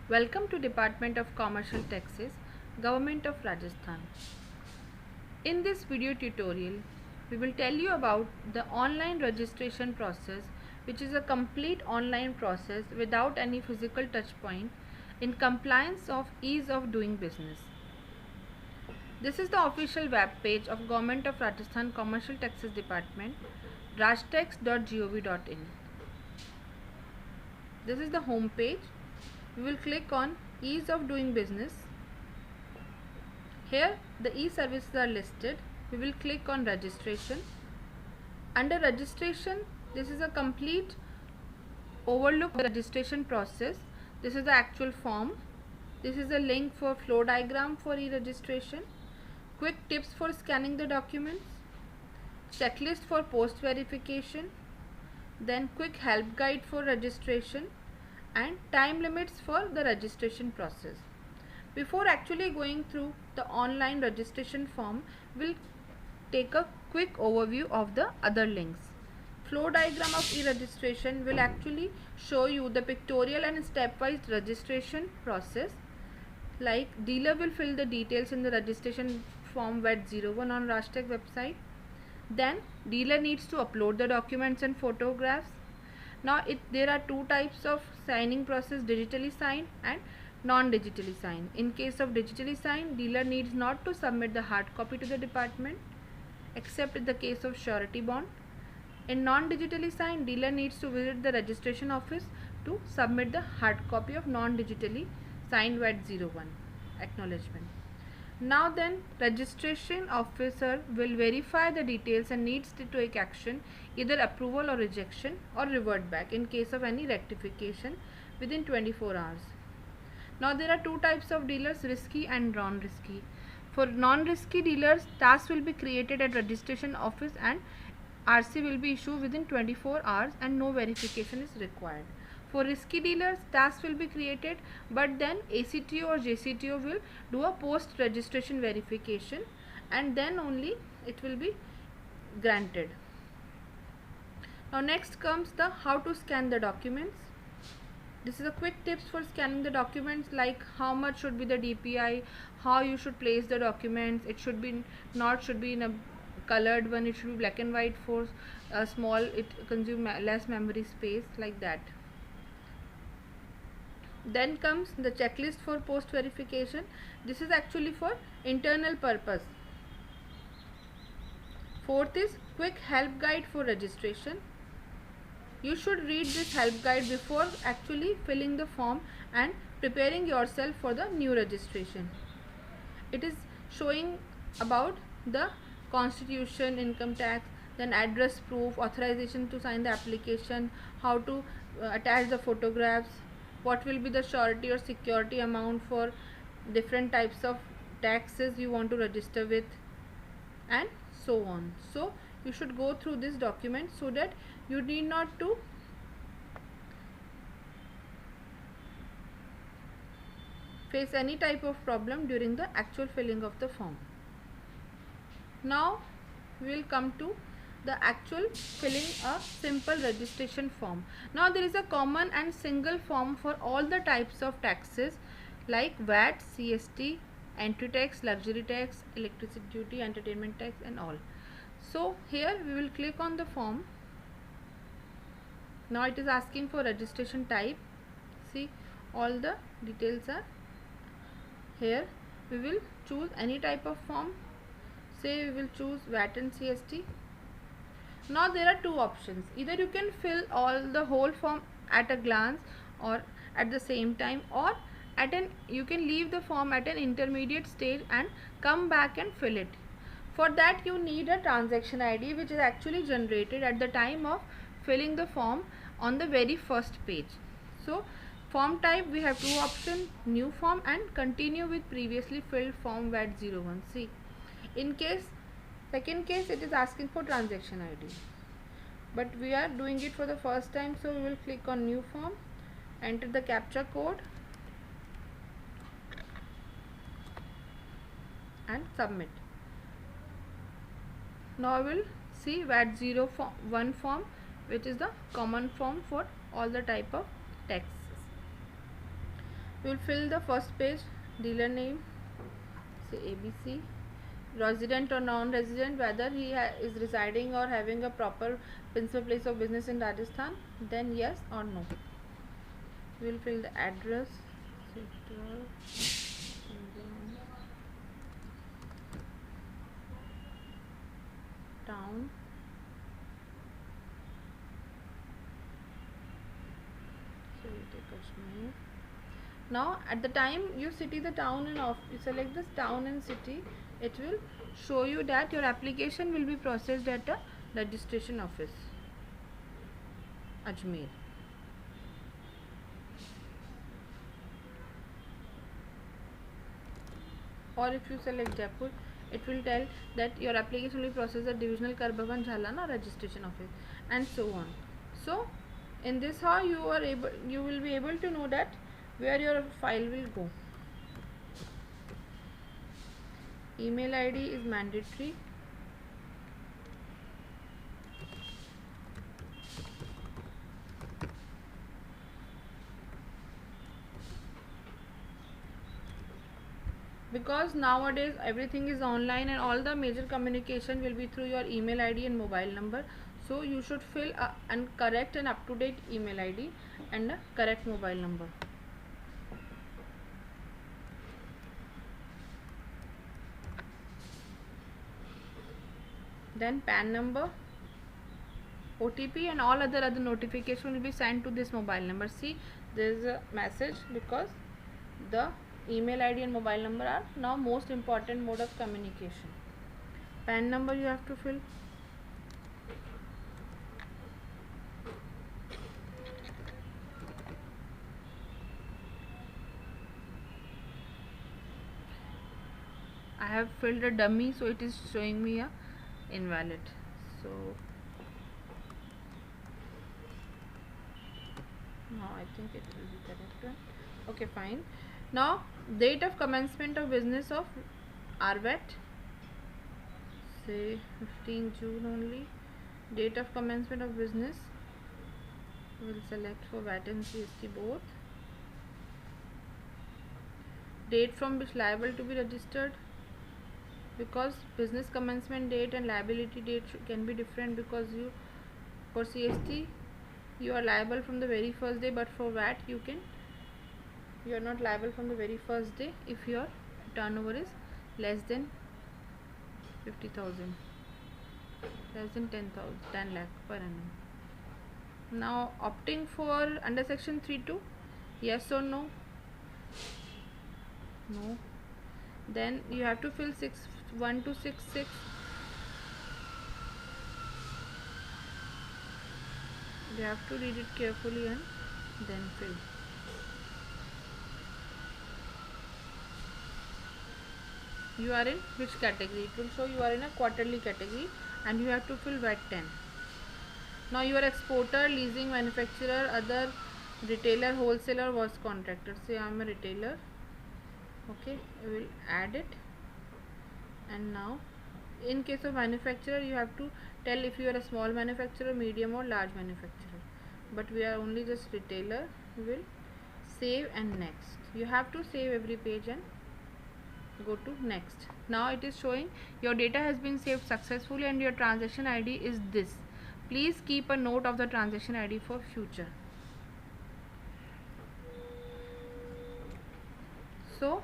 Welcome to Department of Commercial Taxes, Government of Rajasthan. In this video tutorial, we will tell you about the online registration process, which is a complete online process without any physical touch point in compliance of ease of doing business. This is the official web page of Government of Rajasthan Commercial Taxes Department, rajtax.gov.in. This is the home page. We will click on ease of doing business. Here the e-services are listed. We will click on registration. Under registration, this is a complete overlook of the registration process. This is the actual form. This is a link for flow diagram for e-registration, quick tips for scanning the documents, checklist for post verification, then quick help guide for registration, and time limits for the registration process. Before actually going through the online registration form, we'll take a quick overview of the other links. Flow diagram of e-registration will actually show you the pictorial and stepwise registration process. Like dealer will fill the details in the registration form VAT01 on Rajtax website. Then dealer needs to upload the documents and photographs. Now there are two types of signing process: digitally signed and non-digitally signed. In case of digitally signed, dealer needs not to submit the hard copy to the department except in the case of surety bond. In non-digitally signed, dealer needs to visit the registration office to submit the hard copy of non-digitally signed VAT01 acknowledgement. Now then, registration officer will verify the details and needs to take action, either approval or rejection, or revert back in case of any rectification within 24 hours. Now there are two types of dealers, risky and non-risky. For non-risky dealers, tasks will be created at registration office and RC will be issued within 24 hours and no verification is required. For risky dealers, tasks will be created, but then ACTO or JCTO will do a post registration verification and then only it will be granted. Now next comes the how to scan the documents. This is a quick tips for scanning the documents, like how much should be the DPI, how you should place the documents. It should be in a colored one, it should be black and white. For small, it consumes less memory space, like that. Then comes the checklist for post verification. This is actually for internal purpose. Fourth is quick help guide for registration. You should read this help guide before actually filling the form and preparing yourself for the new registration. It is showing about the constitution, income tax, then address proof, authorization to sign the application, how to attach the photographs, what will be the surety or security amount for different types of taxes you want to register with, and so on. So you should go through this document so that you need not to face any type of problem during the actual filling of the form. Now we will come to the actual filling a simple registration form. Now there is a common and single form for all the types of taxes like VAT, CST, entry tax, luxury tax, electricity duty, entertainment tax, and all. So here we will click on the form. Now it is asking for registration type. See, all the details are here. We will choose any type of form. Say we will choose VAT and CST. Now there are two options. Either you can fill the whole form at a glance or at the same time, or you can leave the form at an intermediate stage and come back and fill it. For that you need a transaction ID, which is actually generated at the time of filling the form on the very first page. So form type, we have two options: new form and continue with previously filled form VAT01. See, in second case it is asking for transaction ID, but we are doing it for the first time, so we will click on new form, enter the captcha code and submit. Now I will see VAT01 form, which is the common form for all the type of taxes. You will fill the first page, dealer name, say ABC, resident or non-resident, whether he is residing or having a proper principal place of business in Rajasthan, then yes or no. We will fill the address, town, so we take Kashmir. Now at the time you city the town and off, you select this town and city, it will show you that your application will be processed at a registration office, Ajmer. Or if you select Jaipur, it will tell that your application will be processed at divisional Karbhavan Jhalana registration office, and so on. So in this how you will be able to know that where your file will go. Email ID is mandatory. Because nowadays everything is online and all the major communication will be through your email ID and mobile number, so you should fill a correct and up-to-date email ID and a correct mobile number. Then PAN number, OTP and all other notification will be sent to this mobile number. See, there is a message because the email ID and mobile number are now most important mode of communication. PAN number you have to fill. I have filled a dummy, so it is showing me a invalid. So now I think it will be correct. Okay, fine. Now date of commencement of business of RVET, say 15 June only. Date of commencement of business, we will select for VAT and GST both. Date from which liable to be registered, because business commencement date and liability date can be different, because you for CST you are liable from the very first day, but for VAT you are not liable from the very first day if your turnover is less than 50,000, less than 10 lakh per annum. Now opting for under section 3(2), yes or no? No. Then you have to fill 1266. You have to read it carefully and then fill. You are in which category? It will show you are in a quarterly category and you have to fill VAT 10. Now you are exporter, leasing, manufacturer, other, retailer, wholesaler, was contractor. Say I am a retailer. Okay, I will add it. And now in case of manufacturer you have to tell if you are a small manufacturer, medium or large manufacturer, but we are only just retailer. We will save and next. You have to save every page and go to next. Now it is showing your data has been saved successfully and your transaction ID is this. Please keep a note of the transaction ID for future. So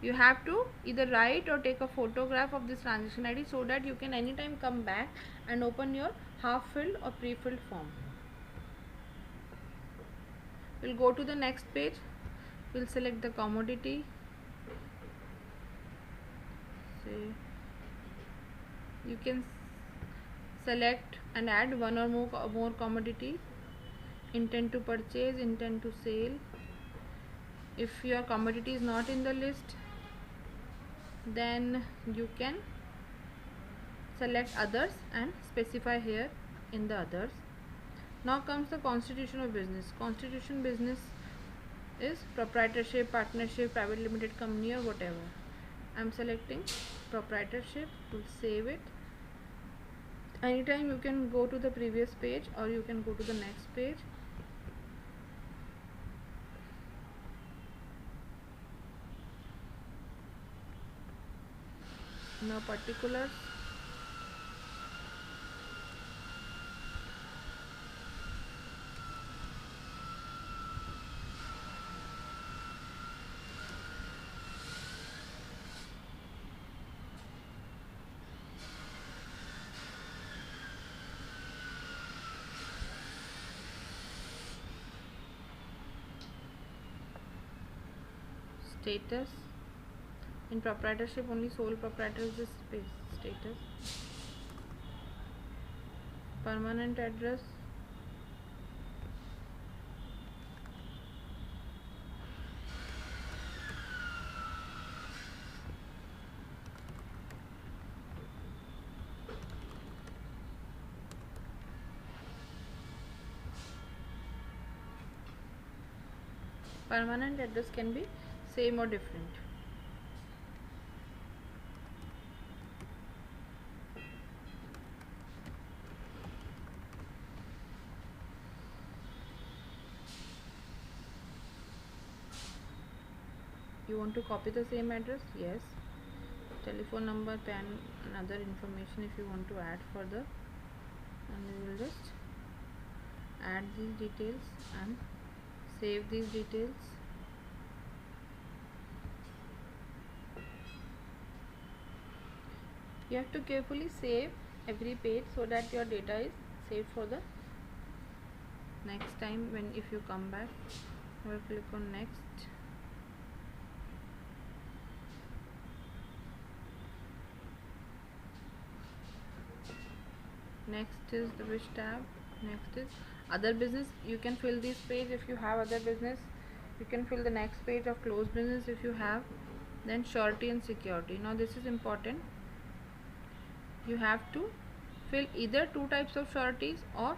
you have to either write or take a photograph of this transaction ID so that you can anytime come back and open your half filled or pre-filled form. We'll go to the next page. We'll select the commodity. Say you can select and add one or more commodity. Intent to purchase, intent to sell. If your commodity is not in the list, then you can select others and specify here in the others. Now comes the constitution of business. Constitution business is proprietorship, partnership, private limited company or whatever. I am selecting proprietorship. To save it, anytime you can go to the previous page or you can go to the next page. Now particulars. Status. In proprietorship, only sole proprietor is the status. Permanent address. Permanent address can be same or different. You want to copy the same address? Yes. Telephone number, PAN and other information if you want to add further, and we will just add these details and save these details. You have to carefully save every page so that your data is saved for the next time. When if you come back, I will click on next. Next is the which tab? Next is other business. You can fill this page if you have other business. You can fill the next page of closed business if you have. Then surety and security. Now this is important. You have to fill either two types of sureties or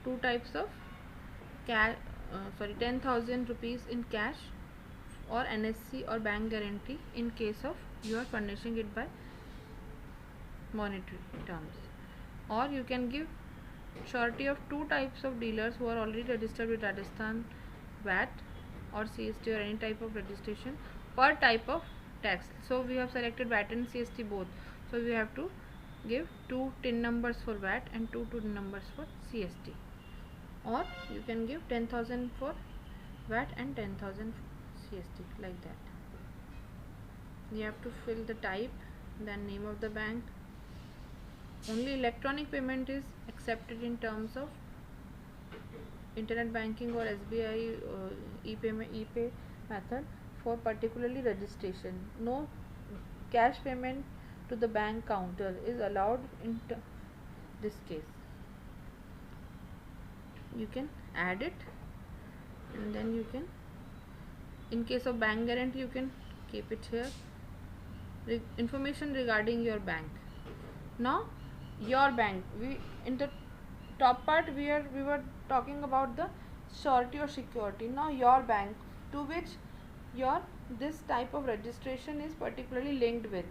two types of 10,000 rupees in cash or NSC or bank guarantee in case of you are furnishing it by monetary terms. Or you can give surety of two types of dealers who are already registered with Rajasthan VAT or CST or any type of registration per type of tax. So we have selected VAT and CST both. So we have to give two TIN numbers for VAT and two TIN numbers for CST. Or you can give 10,000 for VAT and 10,000 for CST, like that. You have to fill the type, then name of the bank. Only electronic payment is accepted in terms of internet banking or SBI ePay method for particularly registration. No cash payment to the bank counter is allowed in this case. You can add it, and then you can, in case of bank guarantee, you can keep it here. Information regarding your bank. Now your bank, we in the top part we were talking about the surety or security. Now your bank, to which your this type of registration is particularly linked with.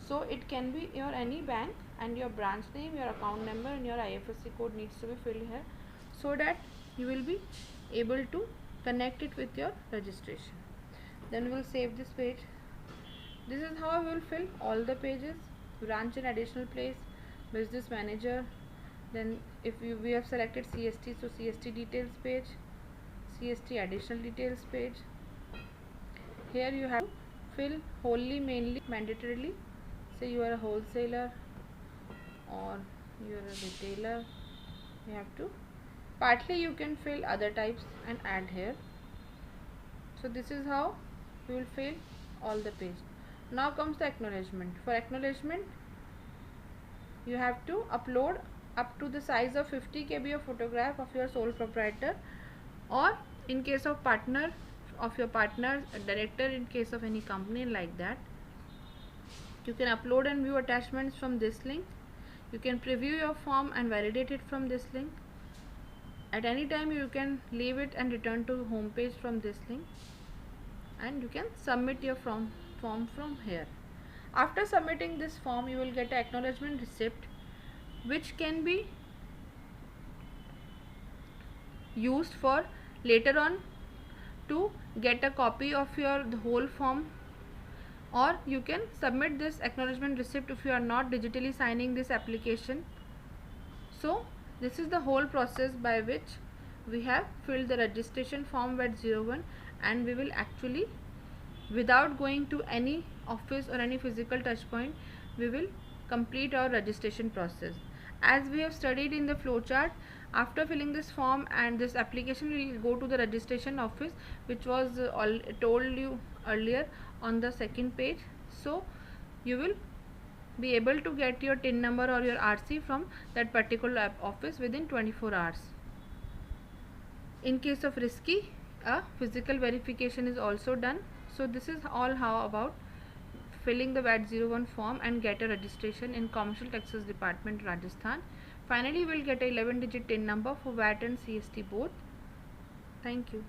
So it can be your any bank, and your branch name, your account number and your IFSC code needs to be filled here, so that you will be able to connect it with your registration. Then we will save this page. This is how we will fill all the pages. Branch and additional place, business manager. Then if we have selected CST, so CST details page, CST additional details page. Here you have to fill wholly, mainly, mandatorily. Say you are a wholesaler or you are a retailer, you have to. Partly you can fill other types and add here. So this is how you will fill all the page. Now comes the acknowledgement. For acknowledgement, you have to upload up to the size of 50 KB of photograph of your sole proprietor, or in case of partner, of your partner, director, in case of any company like that. You can upload and view attachments from this link. You can preview your form and validate it from this link. At any time you can leave it and return to home page from this link, and you can submit your form from here. After submitting this form, you will get an acknowledgement receipt, which can be used for later on to get a copy of your the whole form, or you can submit this acknowledgement receipt if you are not digitally signing this application. So this is the whole process by which we have filled the registration form VAT-01, and we will actually, without going to any office or any physical touch point, we will complete our registration process. As we have studied in the flowchart, after filling this form and this application, we will go to the registration office, which was told you earlier on the second page. So you will be able to get your TIN number or your RC from that particular office within 24 hours. In case of risky, a physical verification is also done. So this is all how about filling the VAT-01 form and get a registration in Commercial Taxes Department, Rajasthan. Finally, you will get a 11-digit TIN number for VAT and CST both. Thank you.